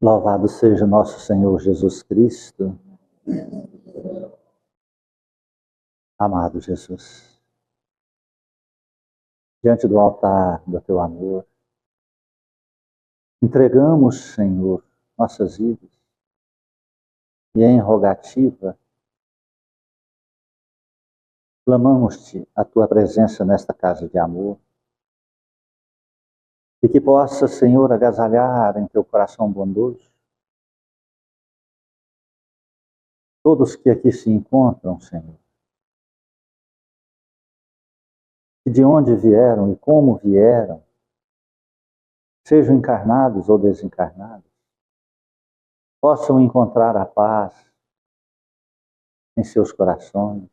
Louvado seja nosso Senhor Jesus Cristo. Amado Jesus, diante do altar do teu amor, entregamos, Senhor, nossas vidas e em rogativa clamamos-te a tua presença nesta casa de amor e que possa, Senhor, agasalhar em teu coração bondoso todos que aqui se encontram, Senhor, e de onde vieram e como vieram, sejam encarnados ou desencarnados, possam encontrar a paz em seus corações,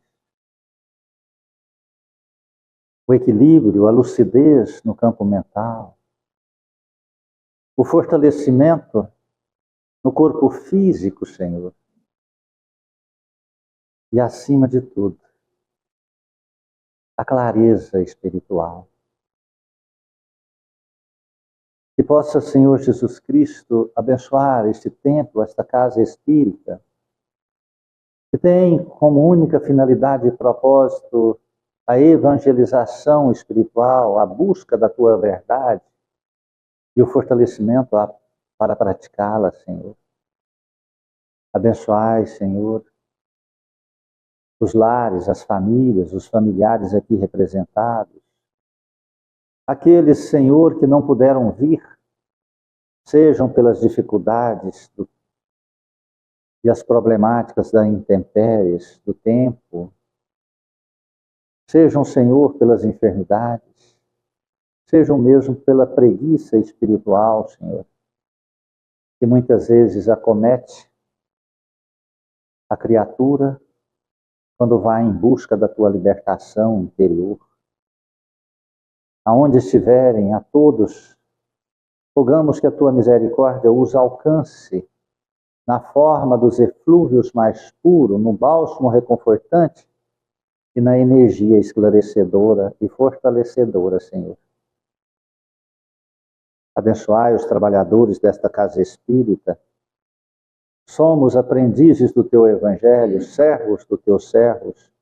o equilíbrio, a lucidez no campo mental, o fortalecimento no corpo físico, Senhor, e acima de tudo, a clareza espiritual. Que possa, Senhor Jesus Cristo, abençoar este templo, esta casa espírita, que tem como única finalidade e propósito a evangelização espiritual, a busca da tua verdade e o fortalecimento para praticá-la, Senhor. Abençoai, Senhor, os lares, as famílias, os familiares aqui representados. Aqueles, Senhor, que não puderam vir, sejam pelas dificuldades e as problemáticas das intempéries do tempo, sejam, Senhor, pelas enfermidades, sejam mesmo pela preguiça espiritual, Senhor, que muitas vezes acomete a criatura quando vai em busca da tua libertação interior. Aonde estiverem, a todos, rogamos que a tua misericórdia os alcance na forma dos eflúvios mais puros, no bálsamo reconfortante e na energia esclarecedora e fortalecedora, Senhor. Abençoai os trabalhadores desta casa espírita. Somos aprendizes do teu evangelho, servos dos teus servos.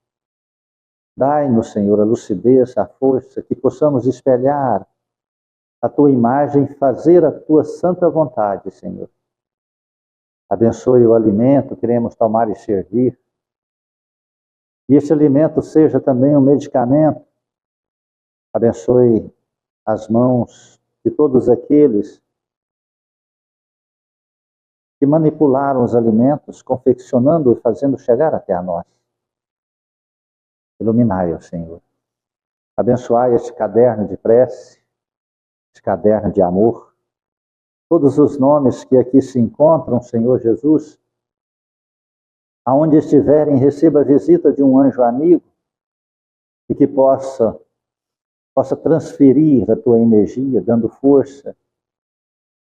Dai-nos, Senhor, a lucidez, a força, que possamos espelhar a tua imagem e fazer a tua santa vontade, Senhor. Abençoe o alimento que queremos tomar e servir. E esse alimento seja também um medicamento. Abençoe as mãos de todos aqueles que manipularam os alimentos, confeccionando e fazendo chegar até a nós. Iluminai-o, Senhor. Abençoai este caderno de prece, este caderno de amor. Todos os nomes que aqui se encontram, Senhor Jesus, aonde estiverem, receba a visita de um anjo amigo e que possa transferir a tua energia, dando força,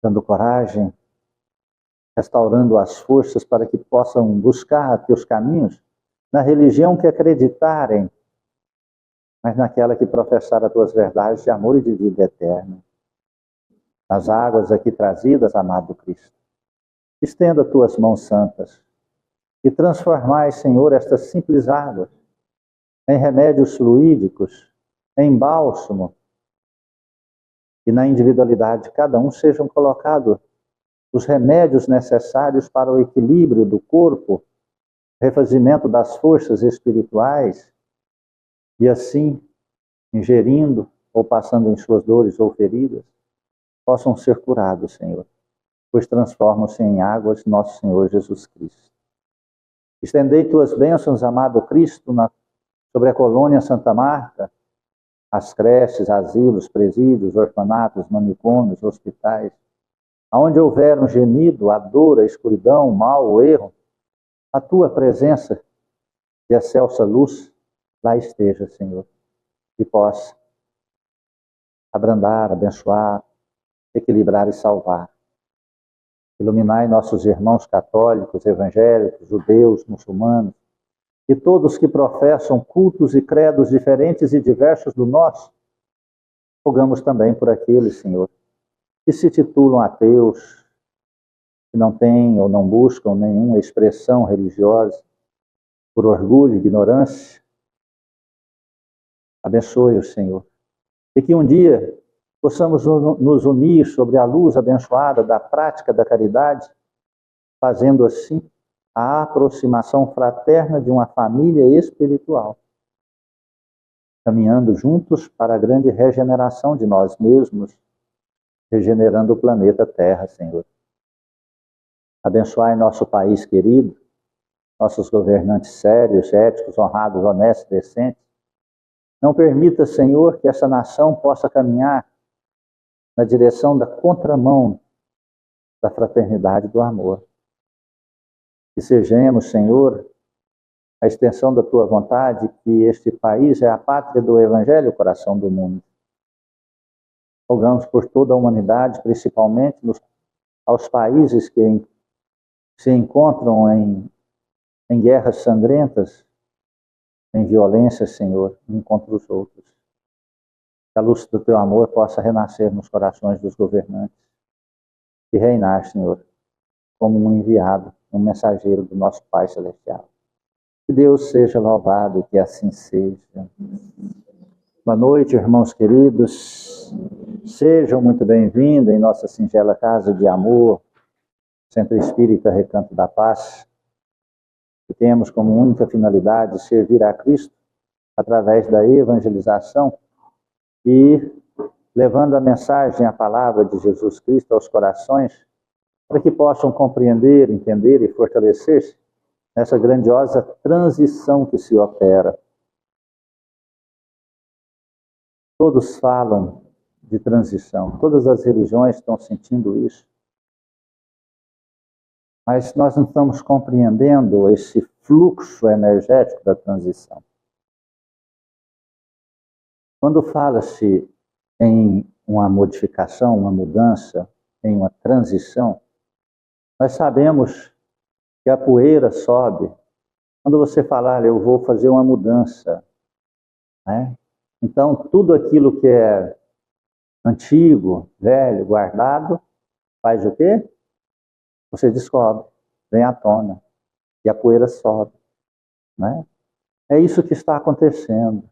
dando coragem, restaurando as forças para que possam buscar teus caminhos na religião que acreditarem, mas naquela que professar as tuas verdades de amor e de vida eterna. Nas águas aqui trazidas, amado Cristo, estenda tuas mãos santas e transformai, Senhor, estas simples águas em remédios fluídicos, em bálsamo, e na individualidade de cada um sejam colocados os remédios necessários para o equilíbrio do corpo, refazimento das forças espirituais, e assim, ingerindo ou passando em suas dores ou feridas, possam ser curados, Senhor, pois transformam-se em águas nosso Senhor Jesus Cristo. Estendei tuas bênçãos, amado Cristo, sobre a colônia Santa Marta, as creches, asilos, presídios, orfanatos, manicômios, hospitais, aonde houver um gemido, a dor, a escuridão, o mal, o erro, a tua presença de excelsa luz lá esteja, Senhor, e possa abrandar, abençoar, equilibrar e salvar. Iluminai nossos irmãos católicos, evangélicos, judeus, muçulmanos, e todos que professam cultos e credos diferentes e diversos do nosso. Rogamos também por aqueles, Senhor, que se titulam ateus, que não têm ou não buscam nenhuma expressão religiosa, por orgulho e ignorância. Abençoe o Senhor. E que um dia possamos nos unir sobre a luz abençoada da prática da caridade, fazendo assim a aproximação fraterna de uma família espiritual, caminhando juntos para a grande regeneração de nós mesmos, regenerando o planeta Terra, Senhor. Abençoai nosso país querido, nossos governantes sérios, éticos, honrados, honestos, decentes. Não permita, Senhor, que essa nação possa caminhar na direção da contramão da fraternidade e do amor. Que sejamos, Senhor, a extensão da Tua vontade, que este país é a pátria do Evangelho, o coração do mundo. Rogamos por toda a humanidade, principalmente aos países que se encontram em guerras sangrentas, em violência, Senhor, um contra os outros. Que a luz do Teu amor possa renascer nos corações dos governantes e reinar, Senhor, como um enviado, um mensageiro do nosso Pai Celestial. Que Deus seja louvado e que assim seja. Boa noite, irmãos queridos. Sejam muito bem-vindos em nossa singela casa de amor, Centro Espírita Recanto da Paz, que temos como única finalidade servir a Cristo através da evangelização e levando a mensagem, a palavra de Jesus Cristo aos corações, para que possam compreender, entender e fortalecer-se nessa grandiosa transição que se opera. Todos falam de transição, todas as religiões estão sentindo isso. Mas nós não estamos compreendendo esse fluxo energético da transição. Quando fala-se em uma modificação, uma mudança, em uma transição, nós sabemos que a poeira sobe. Quando você falar, eu vou fazer uma mudança, né? Então, tudo aquilo que é antigo, velho, guardado, faz o quê? Você descobre, vem à tona, e a poeira sobe, né? É isso que está acontecendo.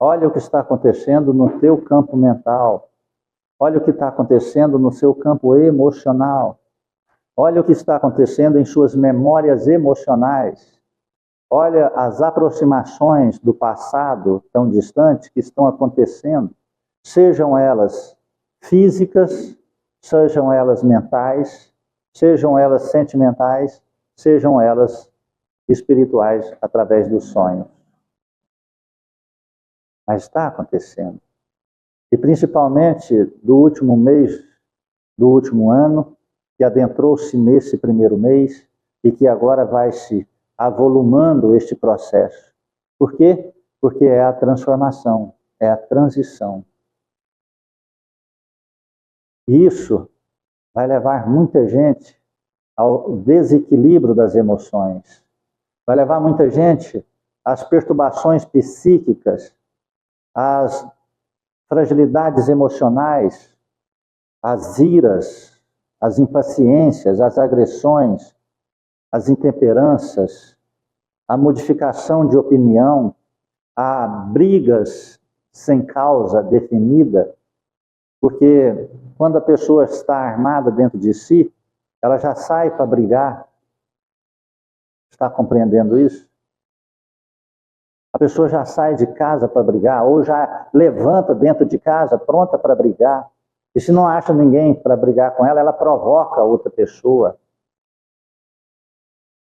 Olha o que está acontecendo no teu campo mental. Olha o que está acontecendo no seu campo emocional. Olha o que está acontecendo em suas memórias emocionais. Olha as aproximações do passado tão distante que estão acontecendo, sejam elas físicas, sejam elas mentais, sejam elas sentimentais, sejam elas espirituais através dos sonhos. Mas está acontecendo. E principalmente do último mês, do último ano, que adentrou-se nesse primeiro mês e que agora vai se avolumando este processo. Por quê? Porque é a transformação, é a transição. E isso vai levar muita gente ao desequilíbrio das emoções. Vai levar muita gente às perturbações psíquicas, às fragilidades emocionais, às iras, às impaciências, às agressões, às intemperanças, à modificação de opinião, a brigas sem causa definida, porque quando a pessoa está armada dentro de si, ela já sai para brigar. Está compreendendo isso? A pessoa já sai de casa para brigar, ou já levanta dentro de casa pronta para brigar. E se não acha ninguém para brigar com ela, ela provoca outra pessoa.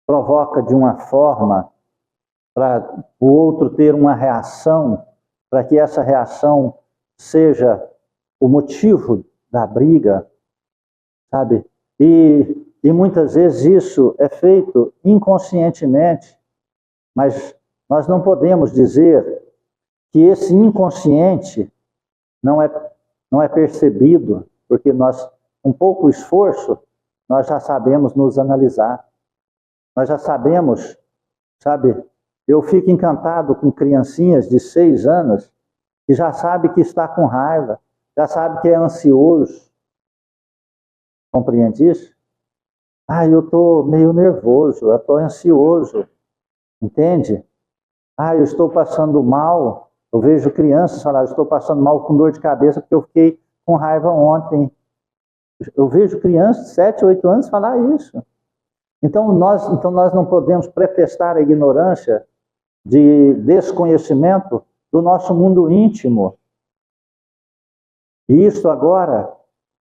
Provoca de uma forma para o outro ter uma reação, para que essa reação seja o motivo da briga, sabe? E muitas vezes isso é feito inconscientemente, mas nós não podemos dizer que esse inconsciente não é percebido, porque nós, com pouco esforço, nós já sabemos nos analisar. Nós já sabemos, sabe? Eu fico encantado com criancinhas de 6 anos que já sabe que está com raiva, já sabe que é ansioso. Compreende isso? Eu estou meio nervoso, eu estou ansioso, entende? Eu estou passando mal. Eu vejo crianças falar, eu estou passando mal com dor de cabeça porque eu fiquei com raiva ontem. Eu vejo crianças de 7, 8 anos falar isso. Então nós não podemos pretextar a ignorância de desconhecimento do nosso mundo íntimo. E isso agora,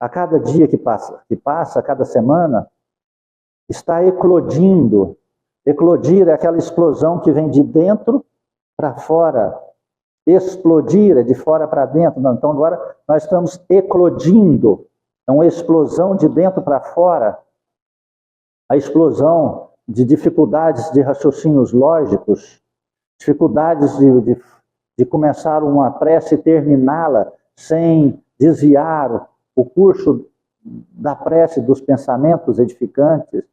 a cada dia que passa, a cada semana, está eclodindo. Eclodir é aquela explosão que vem de dentro para fora. Explodir é de fora para dentro. Não, então agora nós estamos eclodindo. É uma explosão de dentro para fora. A explosão de dificuldades de raciocínios lógicos, dificuldades de começar uma prece e terminá-la sem desviar o curso da prece dos pensamentos edificantes,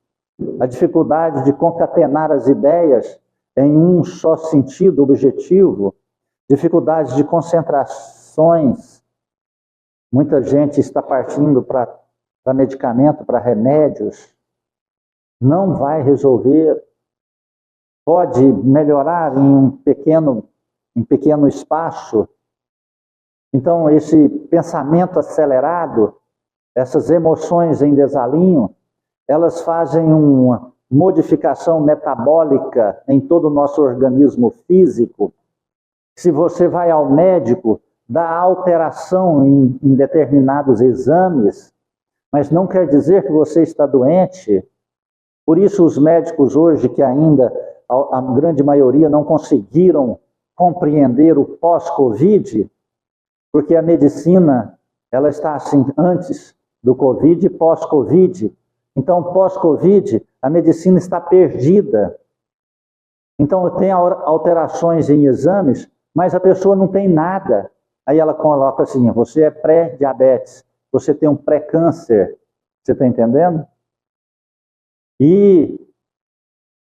a dificuldade de concatenar as ideias em um só sentido objetivo, dificuldades de concentrações. Muita gente está partindo para medicamento, para remédios. Não vai resolver. Pode melhorar em pequeno espaço. Então, esse pensamento acelerado, essas emoções em desalinho, elas fazem uma modificação metabólica em todo o nosso organismo físico. Se você vai ao médico, dá alteração em determinados exames, mas não quer dizer que você está doente. Por isso os médicos hoje, que ainda a grande maioria não conseguiram compreender o pós-Covid, porque a medicina, ela está assim, antes do Covid e pós-Covid. Então, pós-Covid, a medicina está perdida. Então, tem alterações em exames, mas a pessoa não tem nada. Aí ela coloca assim, você é pré-diabetes, você tem um pré-câncer. Você está entendendo? E,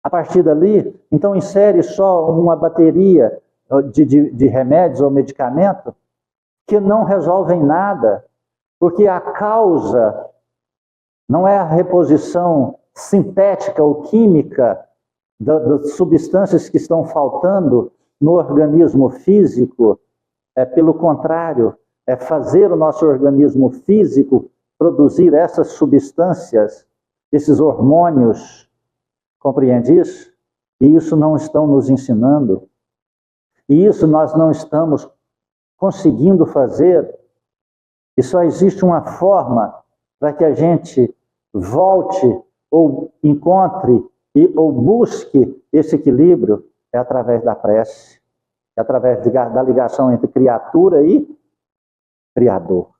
a partir dali, então insere só uma bateria de remédios ou medicamentos que não resolvem nada, porque a causa não é a reposição sintética ou química das substâncias que estão faltando no organismo físico, pelo contrário, é fazer o nosso organismo físico produzir essas substâncias, esses hormônios, compreende isso? E isso não estão nos ensinando. E isso nós não estamos conseguindo fazer. E só existe uma forma para que a gente volte ou encontre ou busque esse equilíbrio, é através da prece, é através da ligação entre criatura e Criador.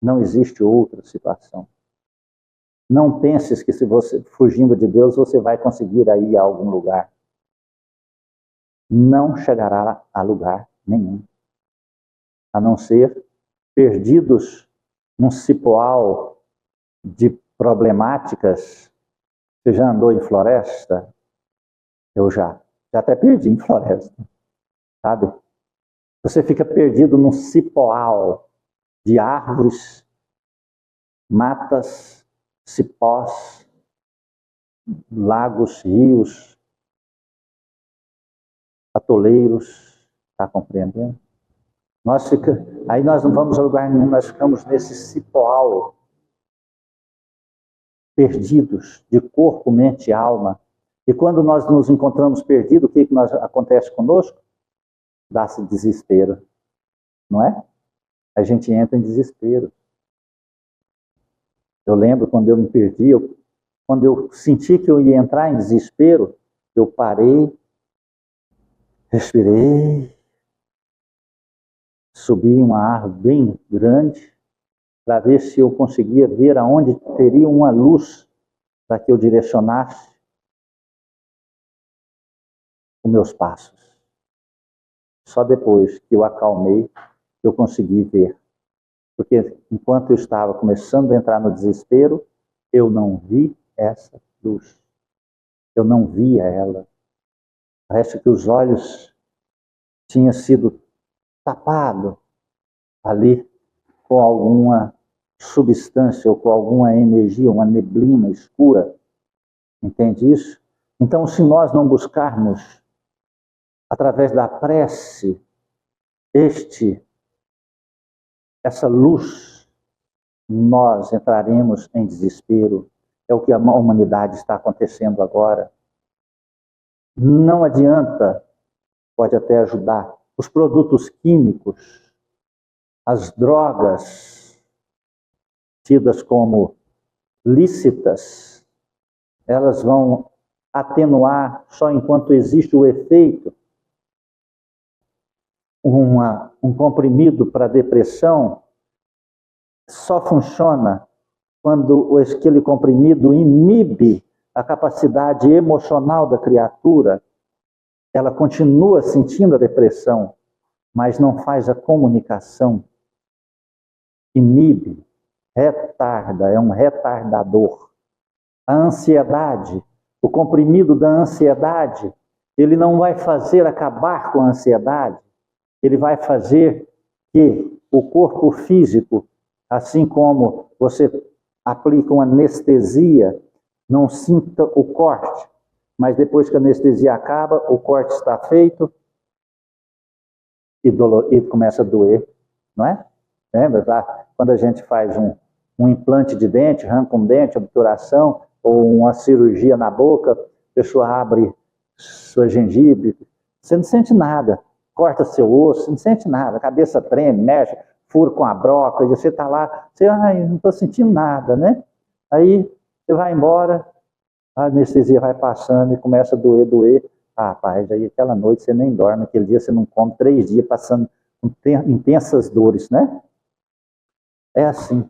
Não existe outra situação. Não penses que se você fugindo de Deus, você vai conseguir ir a algum lugar. Não chegará a lugar nenhum. A não ser perdidos num cipoal de problemáticas. Você já andou em floresta? Eu já até perdi em floresta, sabe? Você fica perdido num cipoal de árvores, matas, cipós, lagos, rios, atoleiros, está compreendendo? Aí nós não vamos a lugar nenhum, nós ficamos nesse cipoal, perdidos de corpo, mente e alma. E quando nós nos encontramos perdidos, o que acontece conosco? Dá-se desespero, não é? A gente entra em desespero. Eu lembro quando eu me perdi, quando eu senti que eu ia entrar em desespero, eu parei, respirei, subi em uma árvore bem grande, para ver se eu conseguia ver aonde teria uma luz para que eu direcionasse os meus passos. Só depois que eu acalmei, eu consegui ver. Porque enquanto eu estava começando a entrar no desespero, eu não vi essa luz. Eu não via ela. Parece que os olhos tinham sido tapados ali com alguma substância ou com alguma energia, uma neblina escura. Entende isso? Então, se nós não buscarmos, através da prece, essa luz, nós entraremos em desespero. É o que a humanidade está acontecendo agora. Não adianta, pode até ajudar, os produtos químicos, as drogas tidas como lícitas, elas vão atenuar só enquanto existe o efeito. Um comprimido para depressão só funciona quando aquele comprimido inibe a capacidade emocional da criatura. Ela continua sentindo a depressão, mas não faz a comunicação. Inibe, retarda, é um retardador. A ansiedade, o comprimido da ansiedade, ele não vai fazer acabar com a ansiedade, ele vai fazer que o corpo físico, assim como você aplica uma anestesia, não sinta o corte, mas depois que a anestesia acaba, o corte está feito e começa a doer, não é? Lembra? Tá? Quando a gente faz um implante de dente, arranca um dente, obturação, ou uma cirurgia na boca, a pessoa abre sua gengibre, você não sente nada, corta seu osso, você não sente nada, a cabeça treme, mexe, fura com a broca, e você está lá, você, não estou sentindo nada, né? Aí você vai embora, a anestesia vai passando e começa a doer. Ah, rapaz, aí aquela noite você nem dorme, aquele dia você não come, 3 dias passando intensas dores, né? É assim.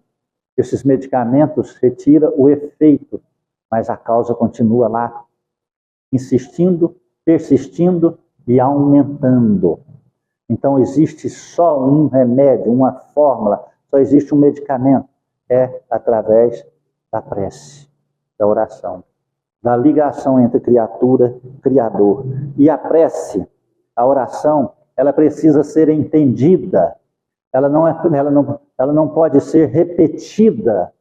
Esses medicamentos retiram o efeito, mas a causa continua lá, insistindo, persistindo e aumentando. Então existe só um remédio, uma fórmula, só existe um medicamento, é através da prece, da oração, da ligação entre criatura e Criador. E a prece, a oração, ela precisa ser entendida, ela não pode ser repetida,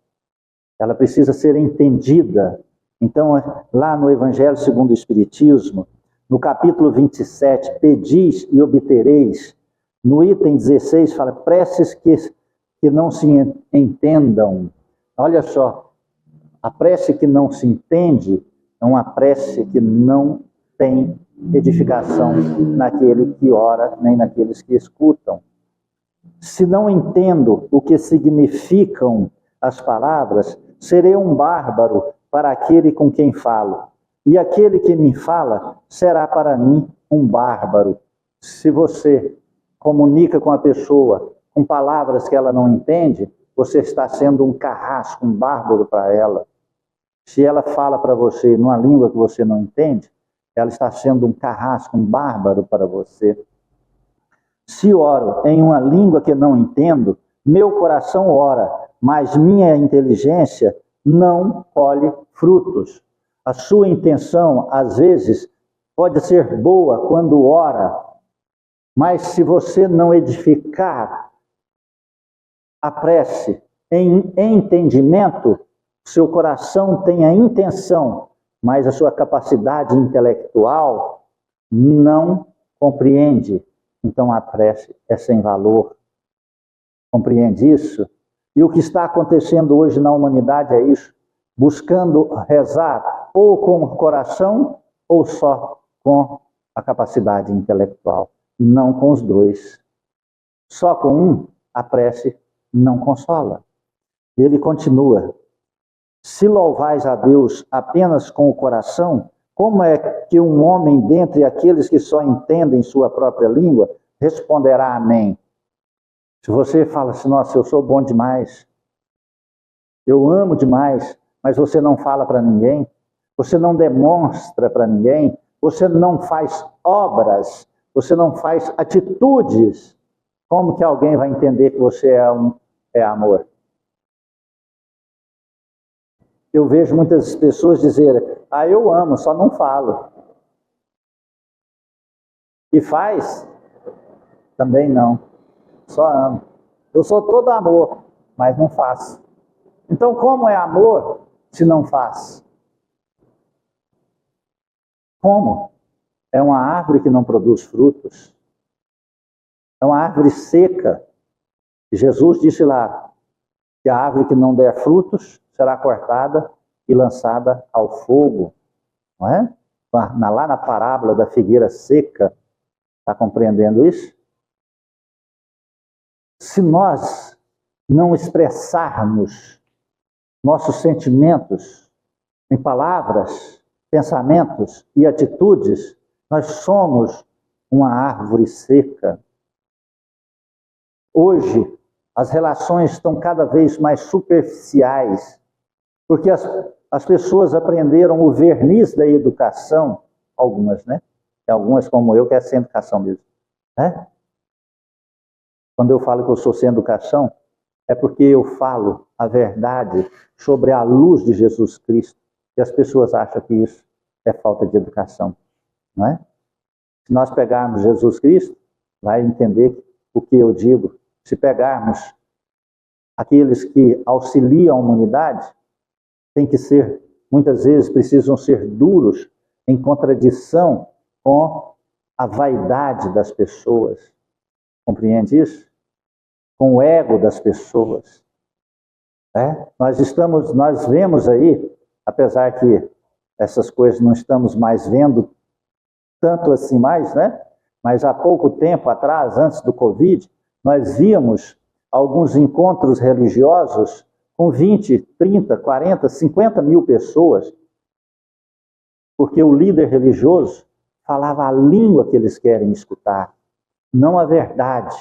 ela precisa ser entendida. Então, lá no Evangelho segundo o Espiritismo, no capítulo 27, pedis e obtereis, no item 16 fala, preces que não se entendam. Olha só, a prece que não se entende é uma prece que não tem edificação naquele que ora, nem naqueles que escutam. Se não entendo o que significam as palavras, serei um bárbaro para aquele com quem falo. E aquele que me fala será para mim um bárbaro. Se você comunica com a pessoa com palavras que ela não entende, você está sendo um carrasco, um bárbaro para ela. Se ela fala para você numa língua que você não entende, ela está sendo um carrasco, um bárbaro para você. Se oro em uma língua que não entendo, meu coração ora, mas minha inteligência não colhe frutos. A sua intenção, às vezes, pode ser boa quando ora, mas se você não edificar a prece em entendimento, seu coração tem a intenção, mas a sua capacidade intelectual não compreende. Então a prece é sem valor. Compreende isso? E o que está acontecendo hoje na humanidade é isso. Buscando rezar ou com o coração ou só com a capacidade intelectual. Não com os dois. Só com um, a prece não consola. Ele continua. Se louvais a Deus apenas com o coração, como é que um homem dentre aqueles que só entendem sua própria língua responderá amém? Se você fala assim, nossa, eu sou bom demais, eu amo demais, mas você não fala para ninguém, você não demonstra para ninguém, você não faz obras, você não faz atitudes, como que alguém vai entender que você é amor? Eu vejo muitas pessoas dizerem, eu amo, só não falo. E faz? Também não, só amo. Eu sou todo amor, mas não faço. Então, como é amor se não faz? Como? É uma árvore que não produz frutos. É uma árvore seca. Jesus disse lá que a árvore que não der frutos será cortada e lançada ao fogo. Não é? Lá na parábola da figueira seca, está compreendendo isso? Se nós não expressarmos nossos sentimentos em palavras, pensamentos e atitudes, nós somos uma árvore seca. Hoje, as relações estão cada vez mais superficiais, porque as pessoas aprenderam o verniz da educação, algumas, né? Tem algumas como eu que é sem educação mesmo, né? Quando eu falo que eu sou sem educação, é porque eu falo a verdade sobre a luz de Jesus Cristo. E as pessoas acham que isso é falta de educação, não é? Se nós pegarmos Jesus Cristo, vai entender o que eu digo. Se pegarmos aqueles que auxiliam a humanidade, tem que ser, muitas vezes precisam ser duros em contradição com a vaidade das pessoas. Compreende isso? Com o ego das pessoas. Nós vemos aí, apesar que essas coisas não estamos mais vendo tanto assim mais, né? Mas há pouco tempo atrás, antes do Covid, nós víamos alguns encontros religiosos com 20, 30, 40, 50 mil pessoas, porque o líder religioso falava a língua que eles querem escutar, não a verdade,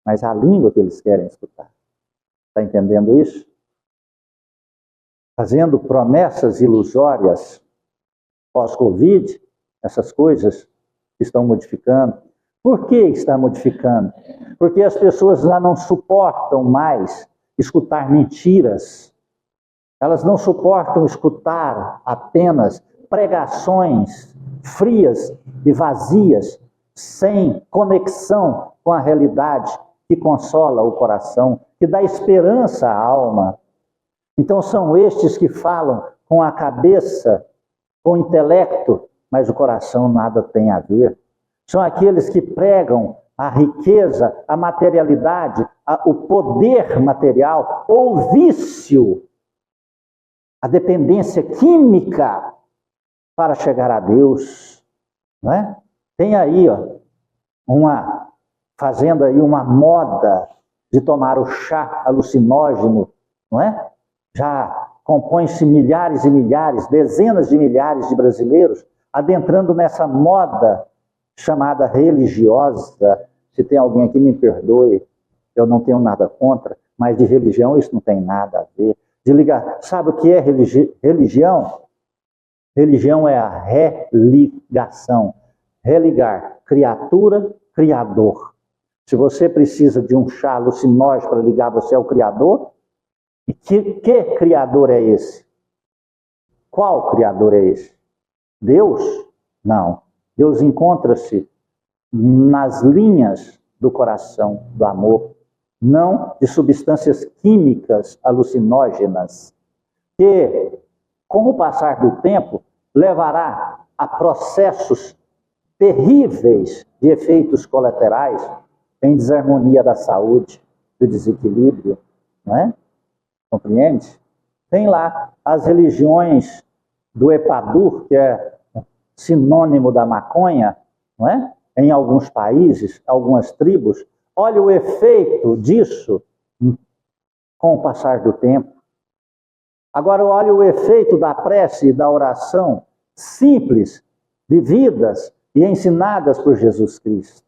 mas a língua que eles querem escutar. Está entendendo isso? Fazendo promessas ilusórias pós-Covid, essas coisas estão modificando. Por que está modificando? Porque as pessoas já não suportam mais escutar mentiras. Elas não suportam escutar apenas pregações frias e vazias, sem conexão com a realidade que consola o coração, que dá esperança à alma. Então são estes que falam com a cabeça, com o intelecto, mas o coração nada tem a ver. São aqueles que pregam a riqueza, a materialidade, o poder material, ou o vício, a dependência química para chegar a Deus. Não é? Tem aí, fazendo aí uma moda de tomar o chá alucinógeno, não é? Já compõem-se milhares e milhares, dezenas de milhares de brasileiros adentrando nessa moda chamada religiosa. Se tem alguém aqui, me perdoe, eu não tenho nada contra, mas de religião isso não tem nada a ver. De ligar, sabe o que é religião? Religião é a religação. Religar criatura, criador. Se você precisa de um chá alucinógeno para ligar você ao Criador, e que Criador é esse? Qual Criador é esse? Deus? Não. Deus encontra-se nas linhas do coração, do amor, não de substâncias químicas alucinógenas, que, com o passar do tempo, levará a processos terríveis de efeitos colaterais em desarmonia da saúde, do desequilíbrio, não é? Compreende? Tem lá as religiões do Epadur, que é sinônimo da maconha, não é? Em alguns países, algumas tribos. Olha o efeito disso com o passar do tempo. Agora olha o efeito da prece e da oração simples, vividas e ensinadas por Jesus Cristo.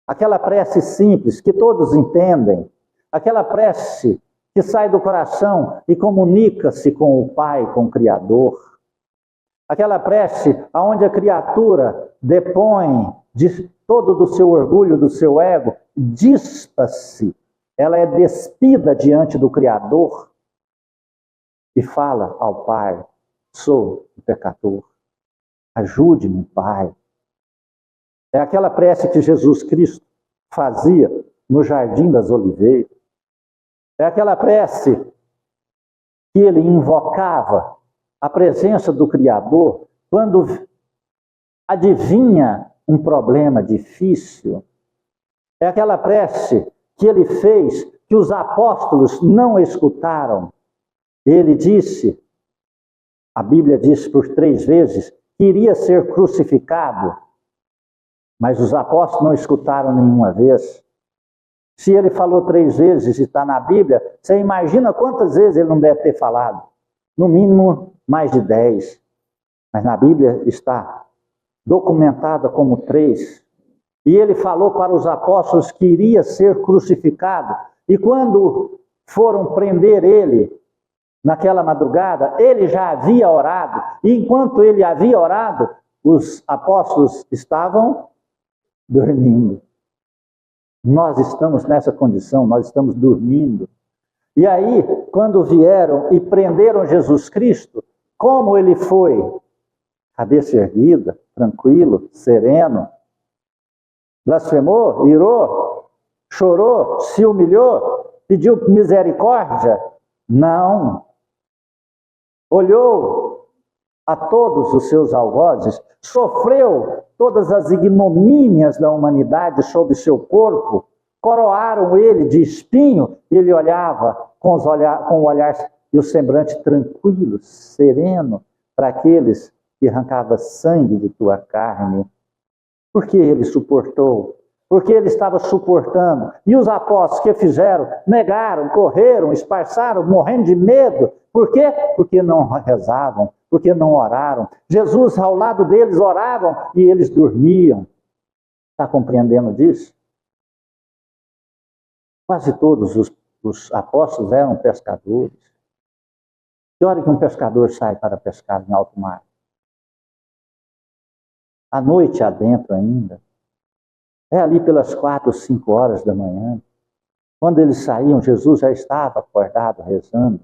Aquela prece simples que todos entendem, aquela prece que sai do coração e comunica-se com o Pai, com o Criador. Aquela prece onde a criatura depõe de todo do seu orgulho, do seu ego, dispa-se, ela é despida diante do Criador e fala ao Pai: sou um pecador, ajude-me, Pai. É aquela prece que Jesus Cristo fazia no Jardim das Oliveiras. É aquela prece que ele invocava a presença do Criador quando adivinha um problema difícil. É aquela prece que ele fez que os apóstolos não escutaram. Ele disse, a Bíblia diz por 3 vezes, que iria ser crucificado, mas os apóstolos não escutaram nenhuma vez. Se ele falou 3 vezes e está na Bíblia, você imagina quantas vezes ele não deve ter falado? No mínimo mais de 10. Mas na Bíblia está documentada como 3. E ele falou para os apóstolos que iria ser crucificado. E quando foram prender ele, naquela madrugada, ele já havia orado. E enquanto ele havia orado, os apóstolos estavam dormindo. Nós estamos nessa condição, nós estamos dormindo. E aí, quando vieram e prenderam Jesus Cristo, como ele foi? Cabeça erguida, tranquilo, sereno. Blasfemou, irou, chorou, se humilhou, pediu misericórdia? Não. Olhou a todos os seus algozes, sofreu todas as ignomínias da humanidade sobre seu corpo, coroaram ele de espinho, e ele olhava com o olhar e o semblante tranquilo, sereno, para aqueles que arrancavam sangue de tua carne. Porque ele suportou, porque ele estava suportando. E os apóstolos que fizeram? Negaram, correram, esparçaram, morrendo de medo. Por quê? Porque não rezavam, porque não oraram. Jesus ao lado deles oravam e eles dormiam. Está compreendendo disso? Quase todos os apóstolos eram pescadores. Que hora que um pescador sai para pescar em alto mar? À noite adentro ainda. É ali pelas 4, 5 horas da manhã. Quando eles saíam, Jesus já estava acordado, rezando.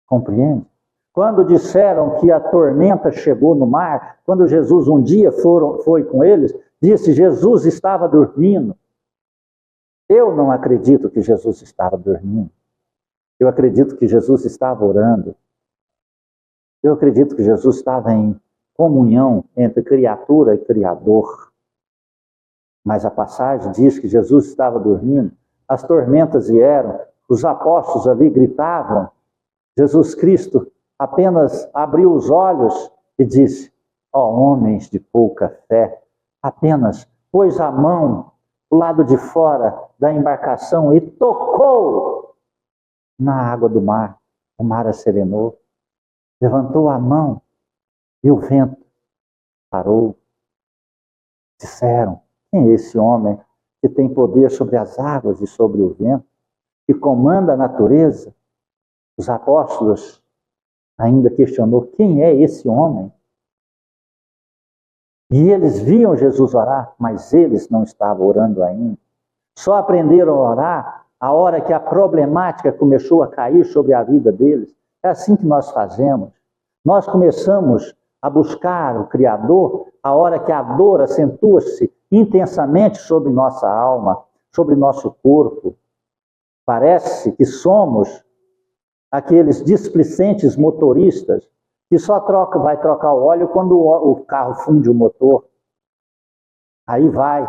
Compreende? Quando disseram que a tormenta chegou no mar, quando Jesus um dia foi com eles, disse, Jesus estava dormindo. Eu não acredito que Jesus estava dormindo. Eu acredito que Jesus estava orando. Eu acredito que Jesus estava em comunhão entre criatura e Criador. Mas a passagem diz que Jesus estava dormindo, as tormentas vieram, os apóstolos ali gritavam, Jesus Cristo apenas abriu os olhos e disse, ó homens de pouca fé, apenas pôs a mão do lado de fora da embarcação e tocou na água do mar. O mar acerenou, levantou a mão e o vento parou. Disseram, quem é esse homem que tem poder sobre as águas e sobre o vento, que comanda a natureza? Os apóstolos ainda questionou, quem é esse homem? E eles viam Jesus orar, mas eles não estavam orando ainda. Só aprenderam a orar a hora que a problemática começou a cair sobre a vida deles. É assim que nós fazemos. Nós começamos a buscar o Criador a hora que a dor acentua-se intensamente sobre nossa alma, sobre nosso corpo. Parece que somos aqueles displicentes motoristas que só vai trocar o óleo quando o carro funde o motor. Aí vai,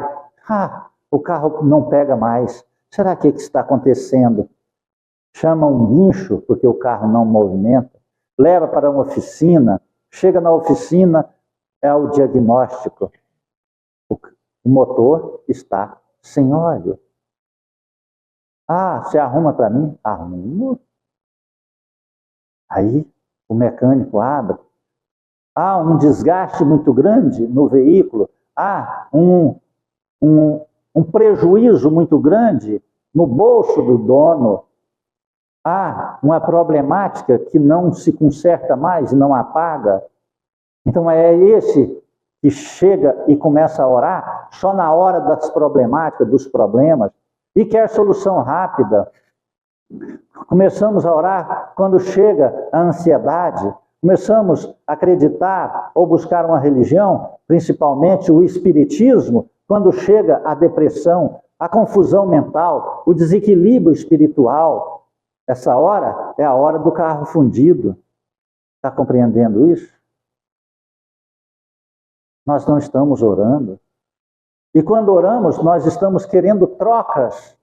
o carro não pega mais. Será que está acontecendo? Chama um guincho, porque o carro não movimenta, leva para uma oficina, chega na oficina, é o diagnóstico. O motor está sem óleo. Você arruma para mim? Arrumo. Aí o mecânico abre. Há um desgaste muito grande no veículo. Há um prejuízo muito grande no bolso do dono. Há uma problemática que não se conserta mais e não apaga. Então é esse que chega e começa a orar só na hora das problemáticas, dos problemas, e quer solução rápida. Começamos a orar quando chega a ansiedade, começamos a acreditar ou buscar uma religião, principalmente o espiritismo, quando chega a depressão, a confusão mental, o desequilíbrio espiritual. Essa hora é a hora do carro fundido. Está compreendendo isso? Nós não estamos orando. E quando oramos, nós estamos querendo trocas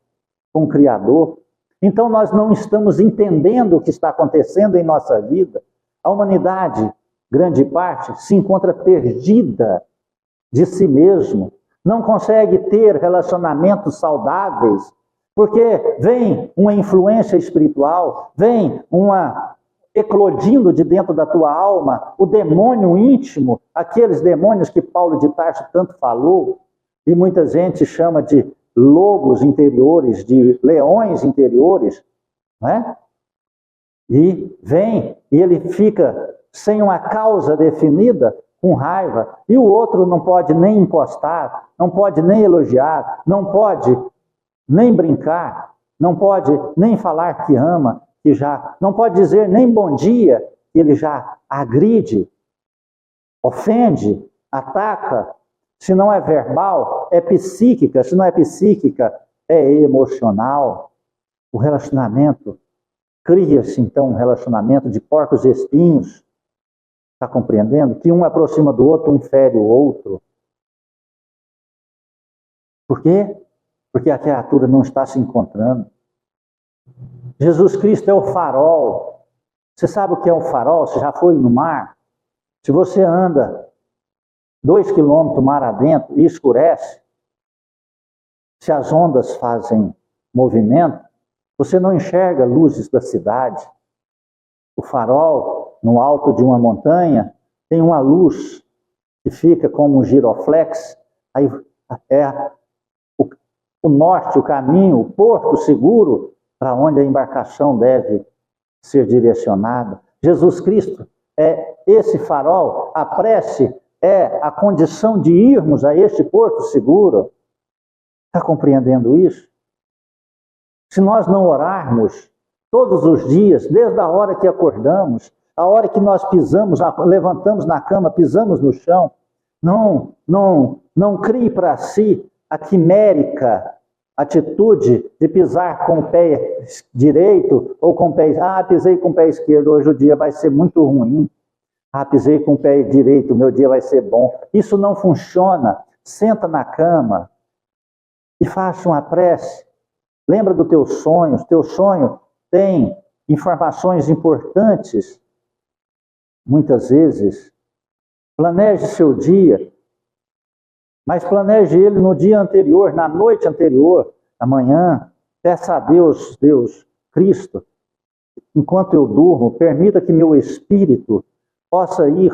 com o Criador. Então nós não estamos entendendo o que está acontecendo em nossa vida. A humanidade, grande parte, se encontra perdida de si mesmo. Não consegue ter relacionamentos saudáveis, porque vem uma influência espiritual, vem uma eclodindo de dentro da tua alma, o demônio íntimo, aqueles demônios que Paulo de Tarso tanto falou, e muita gente chama de lobos interiores, de leões interiores, não é? E vem, e ele fica sem uma causa definida, com raiva, e o outro não pode nem encostar, não pode nem elogiar, não pode nem brincar, não pode nem falar que ama, que já não pode dizer nem bom dia, ele já agride, ofende, ataca. Se não é verbal, é psíquica. Se não é psíquica, é emocional. O relacionamento, cria-se então um relacionamento de porcos e espinhos. Está compreendendo? Que um aproxima do outro, um fere o outro. Por quê? Porque a criatura não está se encontrando. Jesus Cristo é o farol. Você sabe o que é o farol? Você já foi no mar? Se você anda 2 quilômetros mar adentro e escurece, se as ondas fazem movimento, você não enxerga luzes da cidade. O farol, no alto de uma montanha, tem uma luz que fica como um giroflex, aí é o norte, o caminho, o porto seguro para onde a embarcação deve ser direcionada. Jesus Cristo é esse farol, a prece é a condição de irmos a este porto seguro. Está compreendendo isso? Se nós não orarmos todos os dias, desde a hora que acordamos, a hora que nós pisamos, levantamos na cama, pisamos no chão, não crie para si a quimérica atitude de pisar com o pé direito ou com o pé... pisei com o pé esquerdo, hoje o dia vai ser muito ruim. Pisei com o pé direito, o meu dia vai ser bom. Isso não funciona. Senta na cama e faça uma prece. Lembra dos teus sonhos. Teu sonho tem informações importantes. Muitas vezes, planeje seu dia, mas planeje ele no dia anterior, na noite anterior, amanhã. Peça a Deus, Cristo, enquanto eu durmo, permita que meu espírito possa ir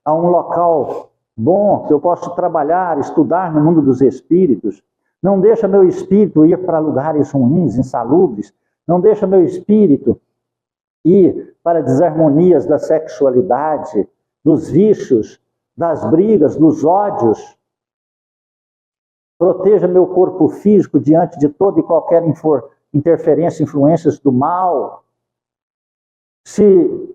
a um local bom, que eu possa trabalhar, estudar no mundo dos espíritos. Não deixa meu espírito ir para lugares ruins, insalubres. Não deixa meu espírito ir para desarmonias da sexualidade, dos vícios, das brigas, dos ódios. Proteja meu corpo físico diante de toda e qualquer interferência, influências do mal. Se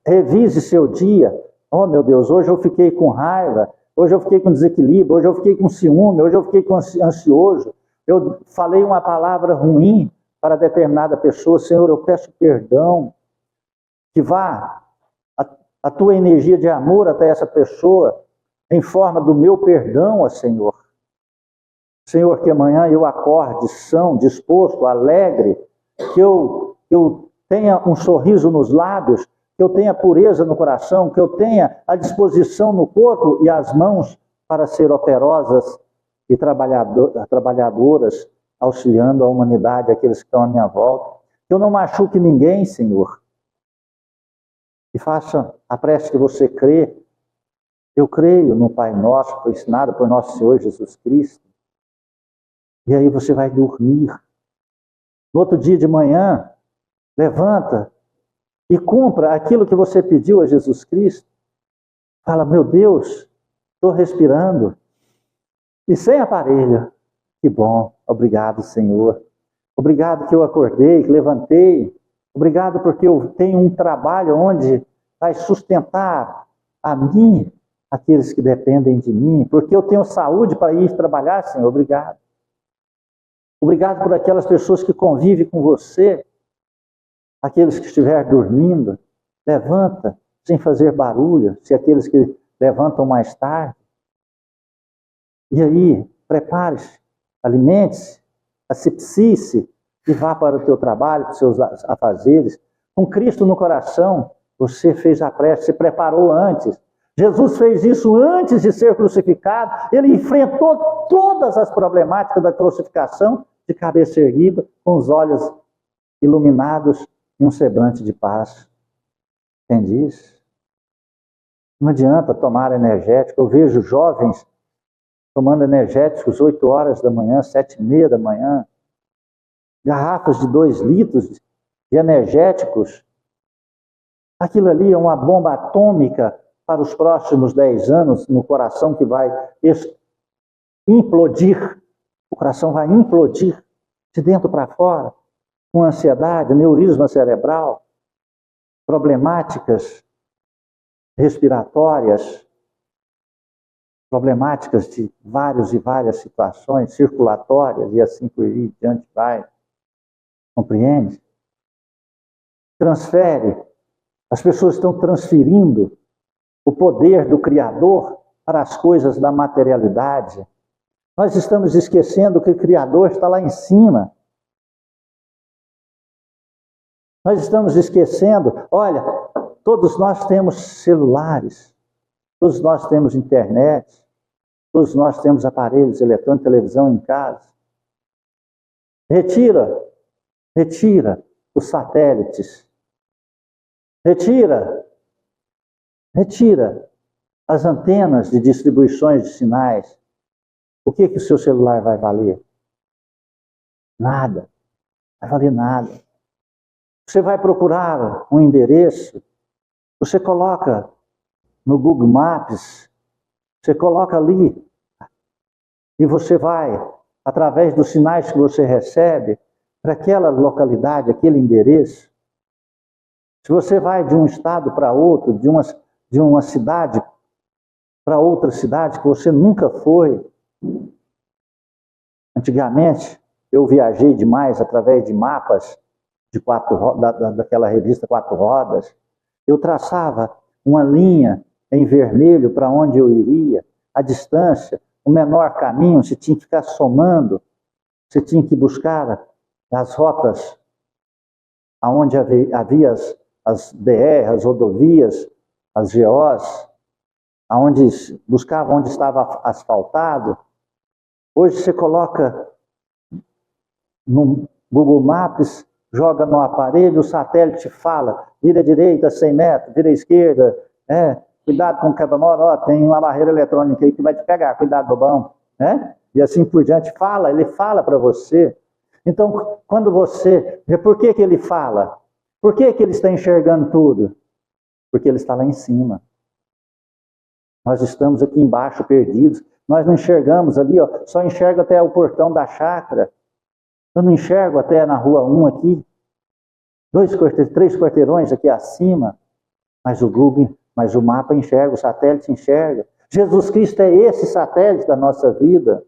revise seu dia. Oh, meu Deus, hoje eu fiquei com raiva, hoje eu fiquei com desequilíbrio, hoje eu fiquei com ciúme, hoje eu fiquei ansioso. Eu falei uma palavra ruim para determinada pessoa. Senhor, eu peço perdão. Que vá a tua energia de amor até essa pessoa em forma do meu perdão, Senhor. Senhor, que amanhã eu acorde são, disposto, alegre, que eu tenha um sorriso nos lábios, que eu tenha pureza no coração, que eu tenha a disposição no corpo e as mãos para ser operosas e trabalhadoras, auxiliando a humanidade, aqueles que estão à minha volta. Que eu não machuque ninguém, Senhor. E faça a prece que você crê. Eu creio no Pai Nosso, que foi ensinado por nosso Senhor Jesus Cristo. E aí você vai dormir. No outro dia de manhã, levanta e cumpra aquilo que você pediu a Jesus Cristo. Fala, meu Deus, estou respirando. E sem aparelho. Que bom, obrigado, Senhor. Obrigado que eu acordei, que levantei. Obrigado porque eu tenho um trabalho onde vai sustentar a mim, aqueles que dependem de mim. Porque eu tenho saúde para ir trabalhar, Senhor. Obrigado. Obrigado por aquelas pessoas que convivem com você, aqueles que estiver dormindo, levanta sem fazer barulho, se aqueles que levantam mais tarde. E aí, prepare-se, alimente-se, asepsie-se e vá para o teu trabalho, para os seus afazeres. Com Cristo no coração, você fez a prece, se preparou antes. Jesus fez isso antes de ser crucificado. Ele enfrentou todas as problemáticas da crucificação de cabeça erguida, com os olhos iluminados e um semblante de paz. Entende isso? Não adianta tomar energético. Eu vejo jovens tomando energéticos 8 horas da manhã, 7h30 da manhã. Garrafas de 2 litros de energéticos. Aquilo ali é uma bomba atômica para os próximos 10 anos no coração que vai implodir. O coração vai implodir de dentro para fora, com ansiedade, neurisma cerebral, problemáticas respiratórias, problemáticas de várias situações circulatórias e assim por diante vai. Compreende? Transfere. As pessoas estão transferindo o poder do Criador para as coisas da materialidade. Nós estamos esquecendo que o Criador está lá em cima. Nós estamos esquecendo, olha, todos nós temos celulares, todos nós temos internet, todos nós temos aparelhos eletrônicos, televisão em casa. Retira os satélites. Retira as antenas de distribuições de sinais. O que o seu celular vai valer? Nada. Vai valer nada. Você vai procurar um endereço, você coloca no Google Maps, você coloca ali, e você vai, através dos sinais que você recebe, para aquela localidade, aquele endereço. Se você vai de um estado para outro, de uma cidade para outra cidade que você nunca foi. Antigamente, eu viajei demais através de mapas de 4 rodas, daquela revista 4 rodas. Eu traçava uma linha em vermelho para onde eu iria, a distância, o menor caminho, você tinha que ficar somando, você tinha que buscar as rotas onde havia as BR, as rodovias, as GOs, buscava onde estava asfaltado. Hoje você coloca no Google Maps, joga no aparelho, o satélite fala, vira à direita 100 metros, vira à esquerda, cuidado com o quebra-mola, tem uma barreira eletrônica aí que vai te pegar, cuidado, bobão, né? E assim por diante, ele fala para você. Então, quando você... Por que ele fala? Por que ele está enxergando tudo? Porque ele está lá em cima. Nós estamos aqui embaixo perdidos. Nós não enxergamos ali, só enxergo até o portão da chácara. Eu não enxergo até na rua 1 aqui. 3 quarteirões aqui acima. Mas o Google, mas o mapa enxerga, o satélite enxerga. Jesus Cristo é esse satélite da nossa vida.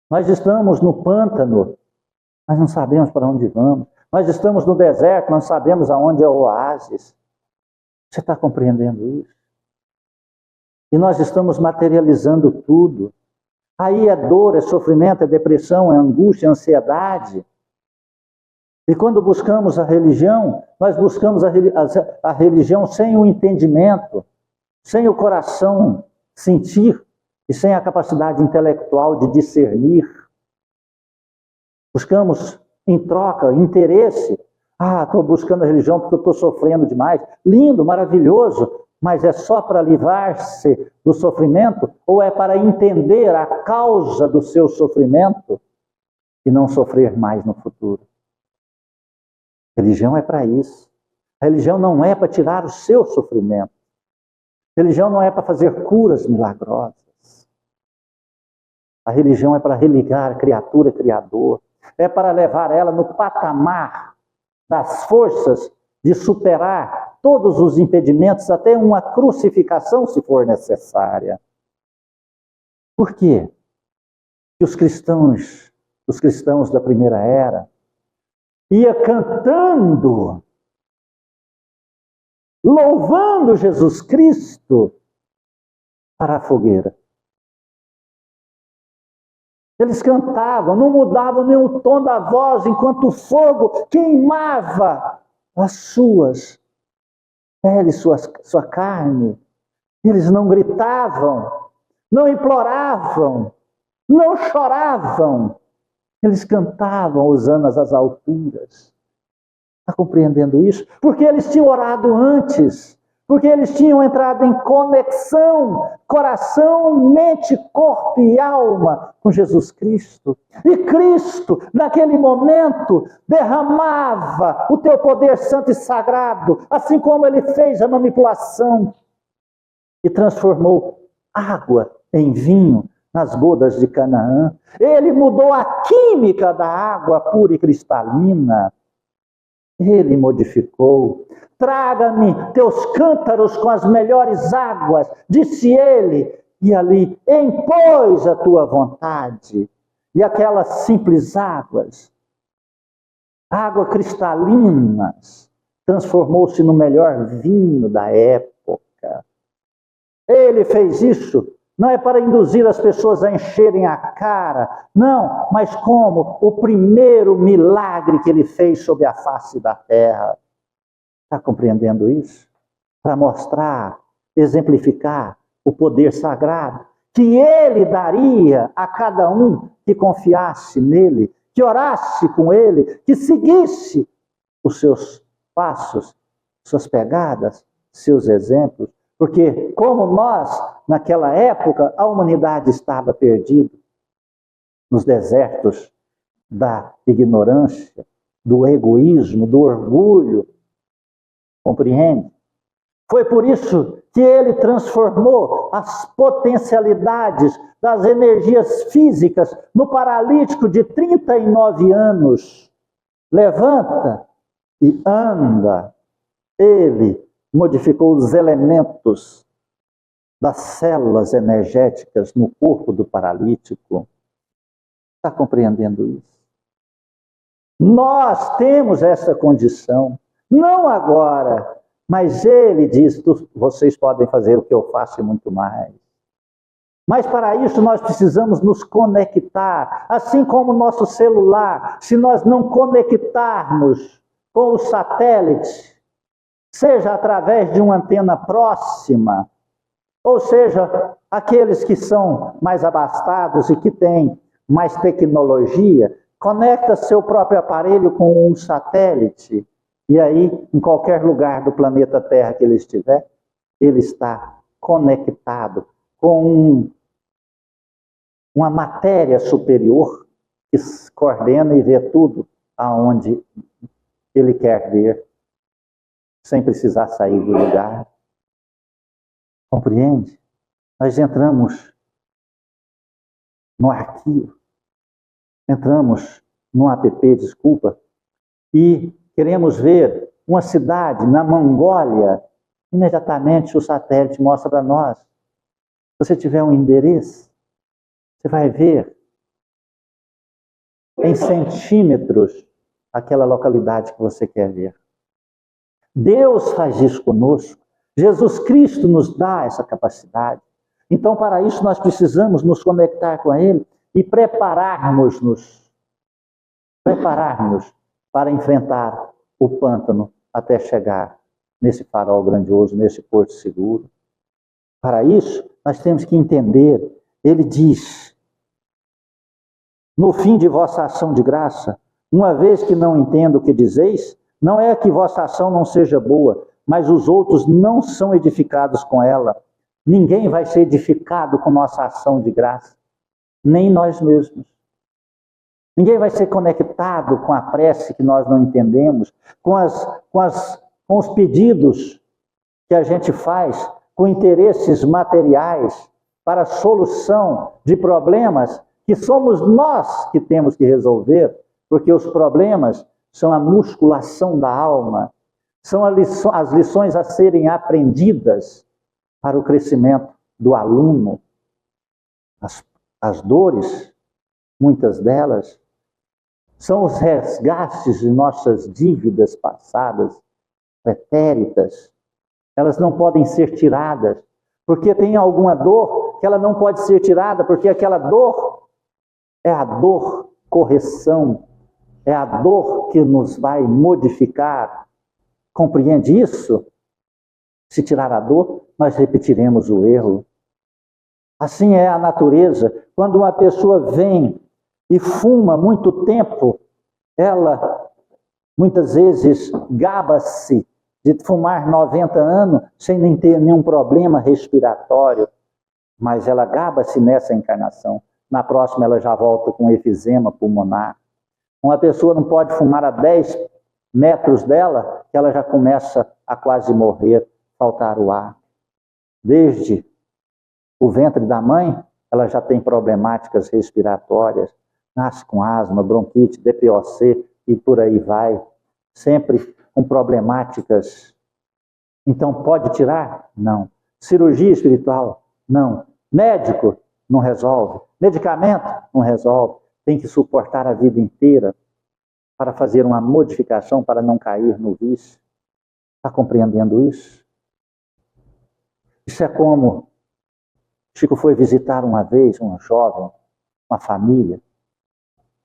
Nós estamos no pântano, mas não sabemos para onde vamos. Nós estamos no deserto, não sabemos aonde é o oásis. Você está compreendendo isso? E nós estamos materializando tudo. Aí é dor, é sofrimento, é depressão, é angústia, é ansiedade. E quando buscamos a religião, nós buscamos a religião sem o entendimento, sem o coração sentir e sem a capacidade intelectual de discernir. Buscamos em troca, interesse. Estou buscando a religião porque eu estou sofrendo demais. Lindo, maravilhoso, mas é só para livrar-se do sofrimento ou é para entender a causa do seu sofrimento e não sofrer mais no futuro? Religião é para isso. A religião não é para tirar o seu sofrimento. A religião não é para fazer curas milagrosas. A religião é para religar a criatura criador. É para levar ela no patamar das forças de superar todos os impedimentos, até uma crucificação, se for necessária. Por quê? Que os cristãos os cristãos da primeira era, ia cantando, louvando Jesus Cristo para a fogueira. Eles cantavam, não mudavam nem o tom da voz, enquanto o fogo queimava as suas peles, sua carne. Eles não gritavam, não imploravam, não choravam. Eles cantavam usando as alturas. Está compreendendo isso? Porque eles tinham orado antes. Porque eles tinham entrado em conexão, coração, mente, corpo e alma com Jesus Cristo. E Cristo, naquele momento, derramava o teu poder santo e sagrado, assim como ele fez a manipulação e transformou água em vinho nas bodas de Canaã. Ele mudou a química da água pura e cristalina. Ele modificou. Traga-me teus cântaros com as melhores águas, disse ele, e ali impôs a tua vontade. E aquelas simples águas, água cristalinas, transformou-se no melhor vinho da época. Ele fez isso, não é para induzir as pessoas a encherem a cara, não, mas como o primeiro milagre que ele fez sobre a face da terra. Está compreendendo isso? Para mostrar, exemplificar o poder sagrado que ele daria a cada um que confiasse nele, que orasse com ele, que seguisse os seus passos, suas pegadas, seus exemplos. Porque, como nós, naquela época, a humanidade estava perdida nos desertos da ignorância, do egoísmo, do orgulho. Compreende? Foi por isso que ele transformou as potencialidades das energias físicas no paralítico de 39 anos. Levanta e anda. Ele modificou os elementos das células energéticas no corpo do paralítico. Está compreendendo isso? Nós temos essa condição. Não agora, mas ele diz, vocês podem fazer o que eu faço e muito mais. Mas para isso nós precisamos nos conectar, assim como o nosso celular. Se nós não conectarmos com o satélite, seja através de uma antena próxima, ou seja, aqueles que são mais abastados e que têm mais tecnologia, conecta seu próprio aparelho com um satélite. E aí, em qualquer lugar do planeta Terra que ele estiver, ele está conectado com uma matéria superior que coordena e vê tudo aonde ele quer ver, sem precisar sair do lugar. Compreende? Nós entramos no arquivo, entramos no app, e queremos ver uma cidade na Mongólia, imediatamente o satélite mostra para nós. Se você tiver um endereço, você vai ver em centímetros aquela localidade que você quer ver. Deus faz isso conosco. Jesus Cristo nos dá essa capacidade. Então, para isso, nós precisamos nos conectar com Ele e prepararmos para enfrentar o pântano até chegar nesse farol grandioso, nesse porto seguro. Para isso, nós temos que entender, ele diz, no fim de vossa ação de graça, uma vez que não entendo o que dizeis, não é que vossa ação não seja boa, mas os outros não são edificados com ela. Ninguém vai ser edificado com nossa ação de graça, nem nós mesmos. Ninguém vai ser conectado com a prece que nós não entendemos, com os pedidos que a gente faz, com interesses materiais para a solução de problemas que somos nós que temos que resolver, porque os problemas são a musculação da alma, são as lições a serem aprendidas para o crescimento do aluno. As dores, muitas delas, São os resgates de nossas dívidas passadas, pretéritas. Elas não podem ser tiradas, porque tem alguma dor que ela não pode ser tirada, porque aquela dor é a dor correção, é a dor que nos vai modificar. Compreende isso? Se tirar a dor, nós repetiremos o erro. Assim é a natureza. Quando uma pessoa vem e fuma muito tempo, ela muitas vezes gaba-se de fumar 90 anos sem nem ter nenhum problema respiratório, mas ela gaba-se nessa encarnação. Na próxima ela já volta com efizema pulmonar. Uma pessoa não pode fumar a 10 metros dela, que ela já começa a quase morrer, faltar o ar. Desde o ventre da mãe, ela já tem problemáticas respiratórias, nasce com asma, bronquite, DPOC e por aí vai, sempre com problemáticas. Então, pode tirar? Não. Cirurgia espiritual? Não. Médico? Não resolve. Medicamento? Não resolve. Tem que suportar a vida inteira para fazer uma modificação, para não cair no vício. Está compreendendo isso? Isso é como Chico foi visitar uma vez um jovem, uma família,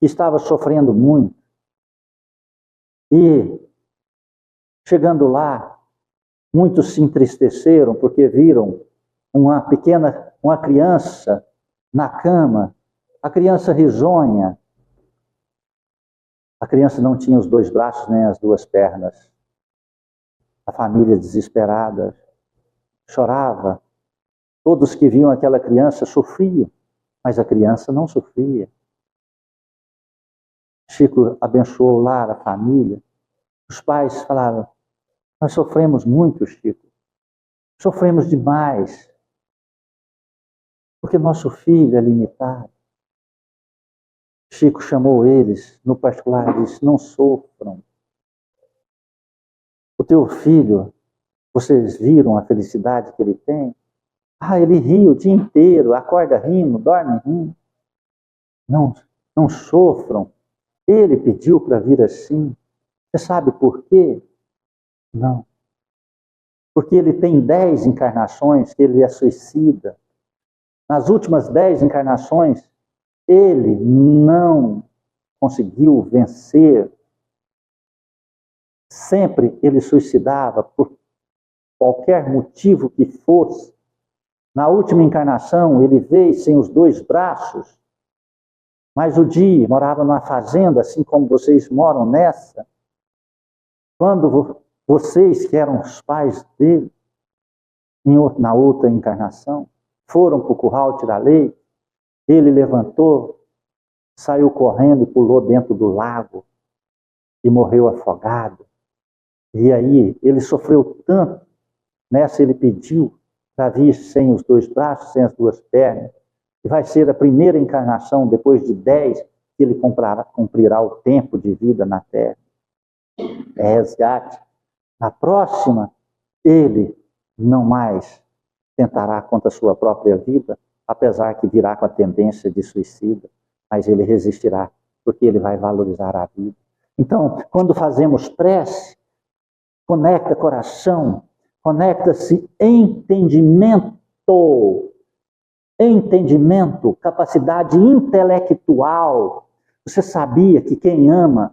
que estava sofrendo muito. E, chegando lá, muitos se entristeceram porque viram uma criança na cama, a criança risonha. A criança não tinha os 2 braços nem as 2 pernas. A família desesperada chorava. Todos que viam aquela criança sofriam, mas a criança não sofria. Chico abençoou lá a família. Os pais falaram: nós sofremos muito, Chico. Sofremos demais. Porque nosso filho é limitado. Chico chamou eles, no particular, e disse: não sofram. O teu filho, vocês viram a felicidade que ele tem? Ele ri o dia inteiro, acorda rindo, dorme rindo. Não sofram. Ele pediu para vir assim. Você sabe por quê? Não. Porque ele tem 10 encarnações que ele é suicida. Nas últimas 10 encarnações, ele não conseguiu vencer. Sempre ele suicidava por qualquer motivo que fosse. Na última encarnação, ele veio sem os 2 braços, mas o dia morava numa fazenda, assim como vocês moram nessa. Quando vocês, que eram os pais dele, na outra encarnação, foram para o curral tirar leite, ele levantou, saiu correndo e pulou dentro do lago e morreu afogado. E aí ele sofreu tanto, nessa ele pediu para vir sem os 2 braços, sem as 2 pernas, e vai ser a primeira encarnação, depois de 10, que ele cumprirá o tempo de vida na Terra. É resgate. Na próxima, ele não mais tentará contra a sua própria vida, apesar que virá com a tendência de suicida, mas ele resistirá, porque ele vai valorizar a vida. Então, quando fazemos prece, conecta coração, conecta-se entendimento, capacidade intelectual. Você sabia que quem ama,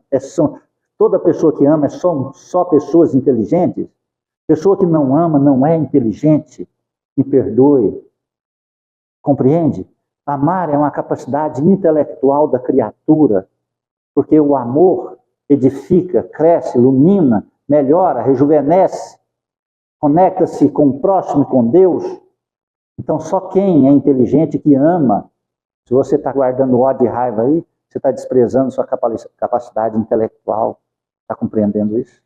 toda pessoa que ama são só pessoas inteligentes? Pessoa que não ama não é inteligente. Me perdoe. Compreende? Amar é uma capacidade intelectual da criatura, porque o amor edifica, cresce, ilumina, melhora, rejuvenesce, conecta-se com o próximo e com Deus. Então, só quem é inteligente que ama. Se você está guardando ódio e raiva aí, você está desprezando sua capacidade intelectual. Está compreendendo isso?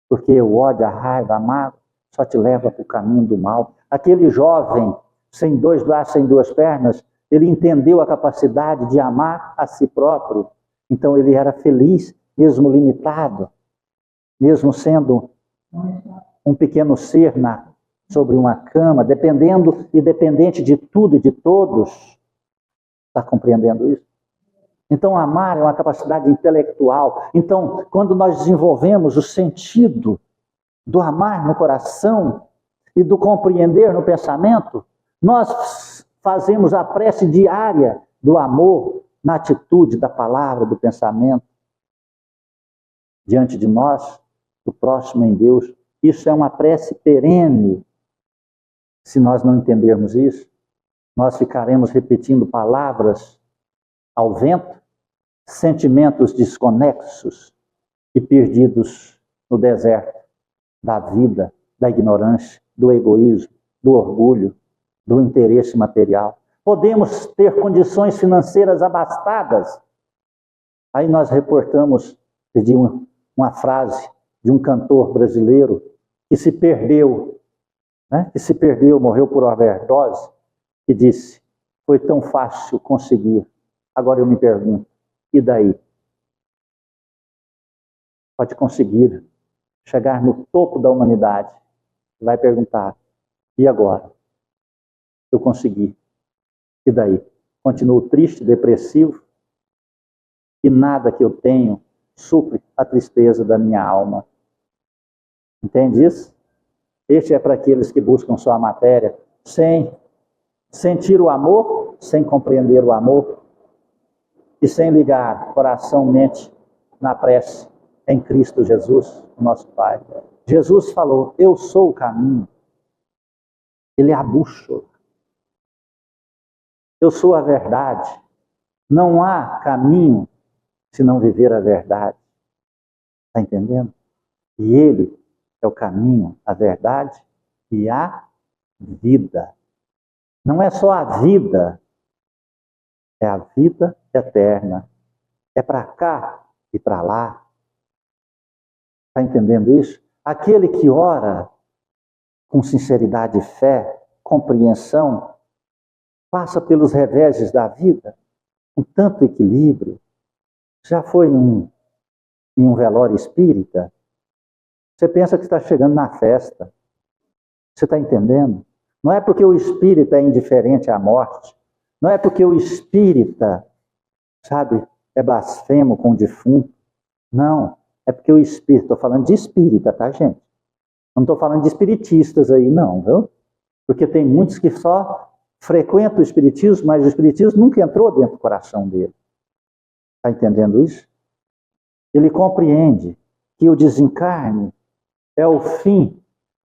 Porque o ódio, a raiva, a mágoa, só te leva para o caminho do mal. Aquele jovem, sem 2 braços, sem 2 pernas, ele entendeu a capacidade de amar a si próprio. Então, ele era feliz, mesmo limitado, mesmo sendo um pequeno ser sobre uma cama, dependendo e dependente de tudo e de todos. Está compreendendo isso? Então, amar é uma capacidade intelectual. Então, quando nós desenvolvemos o sentido do amar no coração e do compreender no pensamento, nós fazemos a prece diária do amor na atitude, da palavra, do pensamento. Diante de nós, do próximo em Deus. Isso é uma prece perene. Se nós não entendermos isso, nós ficaremos repetindo palavras ao vento, sentimentos desconexos e perdidos no deserto da vida, da ignorância, do egoísmo, do orgulho, do interesse material. Podemos ter condições financeiras abastadas. Aí nós reportamos de uma frase de um cantor brasileiro que se perdeu, morreu por overdose, e disse: foi tão fácil conseguir. Agora eu me pergunto, e daí? Pode conseguir chegar no topo da humanidade, vai perguntar: e agora? Eu consegui. E daí? Continuo triste, depressivo, e nada que eu tenho supre a tristeza da minha alma. Entende isso? Este é para aqueles que buscam só a matéria, sem sentir o amor, sem compreender o amor, e sem ligar coração, mente na prece em Cristo Jesus, nosso Pai. Jesus falou: eu sou o caminho. Ele é a bússola. Eu sou a verdade. Não há caminho se não viver a verdade. Está entendendo? E Ele é o caminho, a verdade e a vida. Não é só a vida, é a vida eterna. É para cá e para lá. Está entendendo isso? Aquele que ora com sinceridade e fé, compreensão, passa pelos reveses da vida com tanto equilíbrio. Já foi em um velório espírita? Você pensa que está chegando na festa. Você está entendendo? Não é porque o espírita é indiferente à morte. Não é porque o espírita, é blasfemo com o defunto. Não. É porque o espírito, estou falando de espírita, tá, gente? Não estou falando de espiritistas aí, não, viu? Porque tem muitos que só frequentam o espiritismo, mas o espiritismo nunca entrou dentro do coração dele. Está entendendo isso? Ele compreende que o desencarne é o fim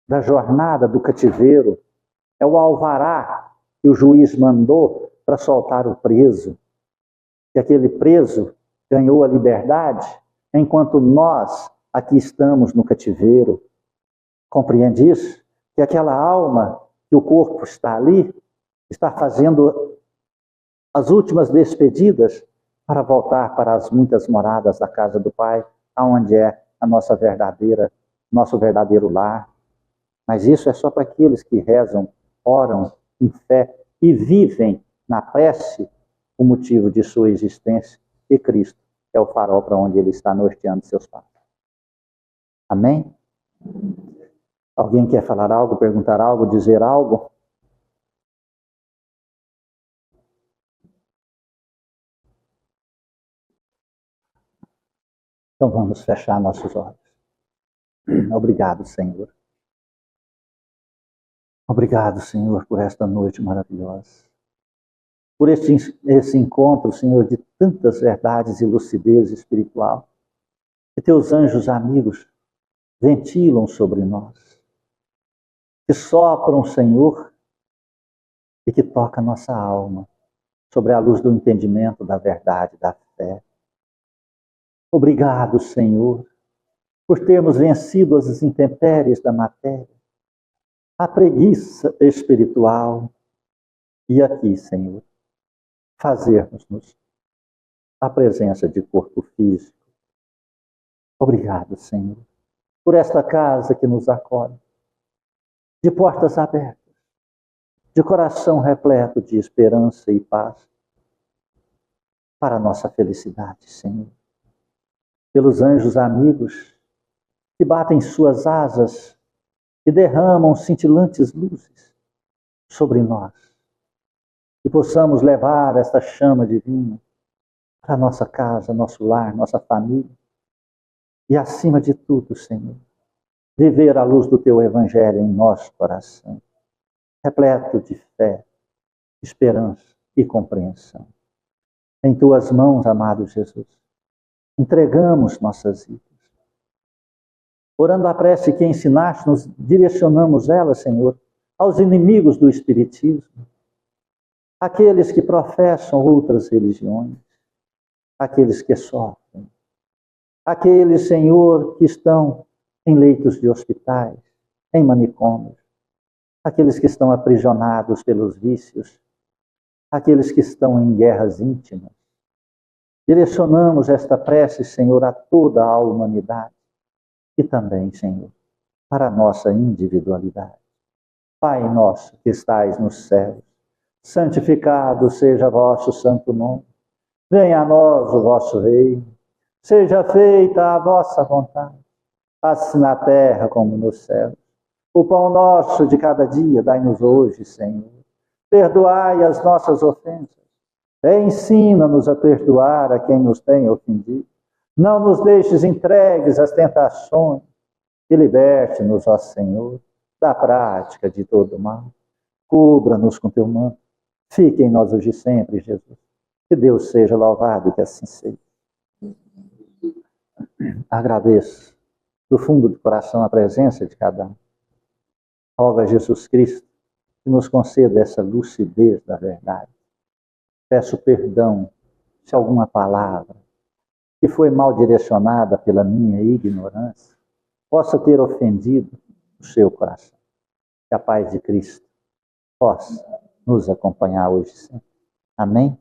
da jornada do cativeiro, é o alvará que o juiz mandou para soltar o preso. E aquele preso ganhou a liberdade, enquanto nós aqui estamos no cativeiro. Compreende isso? Que aquela alma, que o corpo está ali, está fazendo as últimas despedidas para voltar para as muitas moradas da casa do Pai, aonde é a nosso verdadeiro lar. Mas isso é só para aqueles que rezam, oram em fé e vivem na prece o motivo de sua existência, e Cristo é o farol para onde ele está norteando seus passos. Amém? Alguém quer falar algo, perguntar algo, dizer algo? Então vamos fechar nossos olhos. Obrigado, Senhor. Obrigado, Senhor, por esta noite maravilhosa. Por esse encontro, Senhor, de tantas verdades e lucidez espiritual. Que teus anjos amigos ventilam sobre nós. Que sopram, Senhor, e que toca nossa alma sobre a luz do entendimento, da verdade, da fé. Obrigado, Senhor, por termos vencido as intempéries da matéria, a preguiça espiritual, e aqui, Senhor, fazermos-nos a presença de corpo físico. Obrigado, Senhor, por esta casa que nos acolhe, de portas abertas, de coração repleto de esperança e paz, para a nossa felicidade, Senhor. Pelos anjos amigos que batem suas asas e derramam cintilantes luzes sobre nós, que possamos levar esta chama divina para a nossa casa, nosso lar, nossa família. E acima de tudo, Senhor, viver à luz do Teu Evangelho em nosso coração, repleto de fé, esperança e compreensão. Em Tuas mãos, amado Jesus, entregamos nossas vidas. Orando a prece que ensinaste, nos direcionamos ela, Senhor, aos inimigos do Espiritismo, aqueles que professam outras religiões, aqueles que sofrem, aqueles, Senhor, que estão em leitos de hospitais, em manicômios, aqueles que estão aprisionados pelos vícios, aqueles que estão em guerras íntimas. Direcionamos esta prece, Senhor, a toda a humanidade e também, Senhor, para a nossa individualidade. Pai nosso que estais nos céus, santificado seja vosso santo nome. Venha a nós o vosso reino. Seja feita a vossa vontade, assim na terra como no céu. O pão nosso de cada dia dai-nos hoje, Senhor. Perdoai as nossas ofensas. Ensina-nos a perdoar a quem nos tem ofendido. Não nos deixes entregues às tentações e liberte-nos, ó Senhor, da prática de todo mal. Cubra-nos com teu manto. Fique em nós hoje e sempre, Jesus. Que Deus seja louvado e que assim seja. Agradeço do fundo do coração a presença de cada um. Rogo a Jesus Cristo que nos conceda essa lucidez da verdade. Peço perdão se alguma palavra que foi mal direcionada pela minha ignorância possa ter ofendido o seu coração. Que a paz de Cristo possa nos acompanhar hoje sempre. Amém?